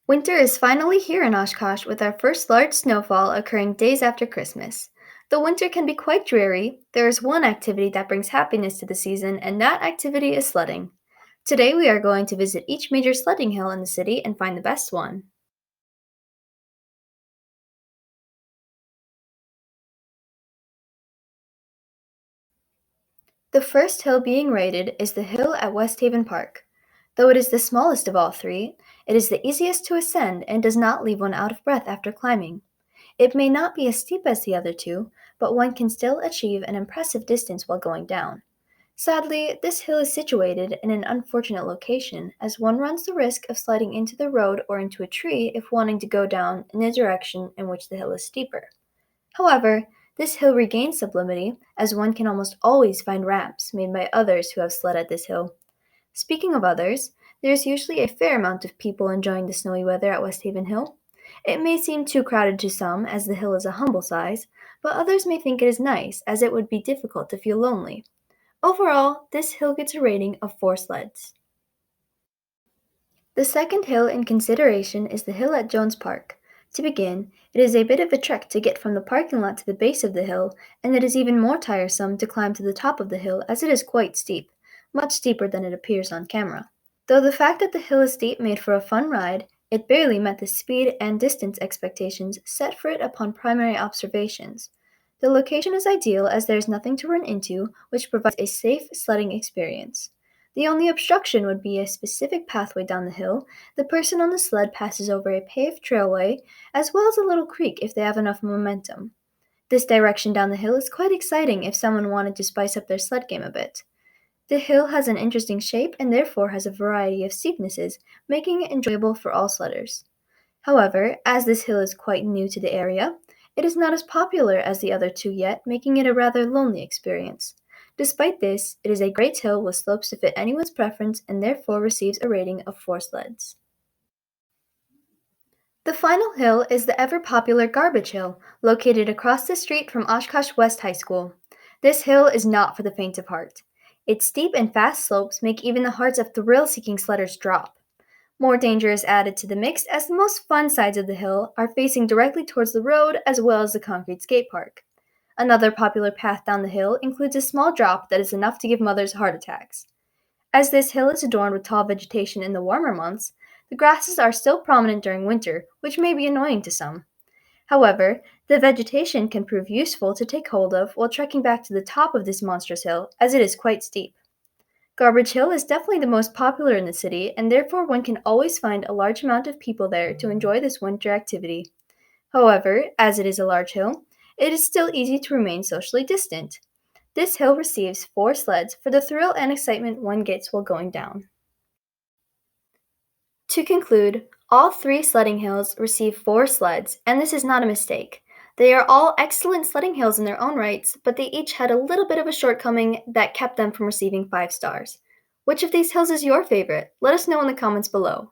Winter is finally here in Oshkosh with our first large snowfall occurring days after Christmas. The winter can be quite dreary. There is one activity that brings happiness to the season, and that activity is sledding. Today we are going to visit each major sledding hill in the city and find the best one. The first hill being rated is the hill at Westhaven Park. Though it is the smallest of all three, it is the easiest to ascend and does not leave one out of breath after climbing. It may not be as steep as the other two, but one can still achieve an impressive distance while going down. Sadly, this hill is situated in an unfortunate location, as one runs the risk of sliding into the road or into a tree if wanting to go down in a direction in which the hill is steeper. However, this hill regains sublimity, as one can almost always find ramps made by others who have sled at this hill. Speaking of others, there is usually a fair amount of people enjoying the snowy weather at Westhaven Hill. It may seem too crowded to some, as the hill is a humble size, but others may think it is nice, as it would be difficult to feel lonely. Overall, this hill gets a rating of 4 sleds. The second hill in consideration is the hill at Jones Park. To begin, it is a bit of a trek to get from the parking lot to the base of the hill, and it is even more tiresome to climb to the top of the hill as it is quite steep, much steeper than it appears on camera. Though the fact that the hill is steep made for a fun ride, it barely met the speed and distance expectations set for it upon primary observations. The location is ideal as there is nothing to run into, which provides a safe sledding experience. The only obstruction would be a specific pathway down the hill. The person on the sled passes over a paved trailway, as well as a little creek if they have enough momentum. This direction down the hill is quite exciting if someone wanted to spice up their sled game a bit. The hill has an interesting shape and therefore has a variety of steepnesses, making it enjoyable for all sledders. However, as this hill is quite new to the area, it is not as popular as the other two yet, making it a rather lonely experience. Despite this, it is a great hill with slopes to fit anyone's preference and therefore receives a rating of 4 sleds. The final hill is the ever popular Garbage Hill, located across the street from Oshkosh West High School. This hill is not for the faint of heart. Its steep and fast slopes make even the hearts of thrill seeking sledders drop. More danger is added to the mix as the most fun sides of the hill are facing directly towards the road as well as the concrete skate park. Another popular path down the hill includes a small drop that is enough to give mothers heart attacks. As this hill is adorned with tall vegetation in the warmer months, the grasses are still prominent during winter, which may be annoying to some. However, the vegetation can prove useful to take hold of while trekking back to the top of this monstrous hill, as it is quite steep. Garbage Hill is definitely the most popular in the city, and therefore one can always find a large amount of people there to enjoy this winter activity. However, as it is a large hill, it is still easy to remain socially distant. This hill receives 4 sleds for the thrill and excitement one gets while going down. To conclude, all 3 sledding hills receive 4 sleds, and this is not a mistake. They are all excellent sledding hills in their own rights, but they each had a little bit of a shortcoming that kept them from receiving 5 stars. Which of these hills is your favorite? Let us know in the comments below.